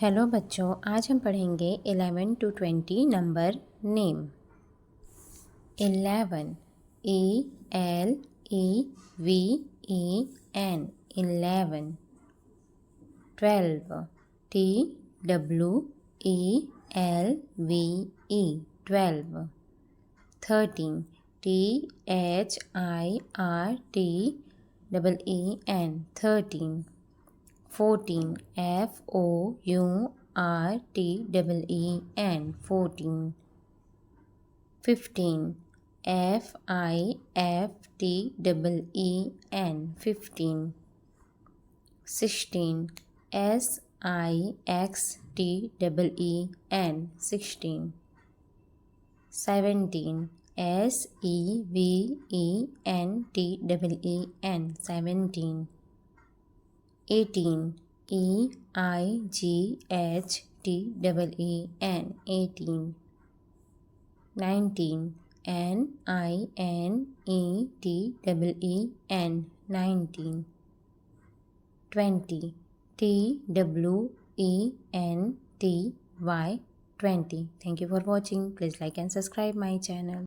Hello बच्चों, आज हम पढ़ेंगे 11 to 20 number name. 11 ELEVEN 11, 12 TWELVE 12, 13 THIRTEEN 13, 14 FOURTEEN 14, 15 FIFTEEN 15, 16 SIXTEEN 16, 17 SEVENTEEN 17, 18 EIGHTEEN 18, 19 NINETEEN 19, 20 TWENTY 20. Thank you for watching. Please like and subscribe my channel.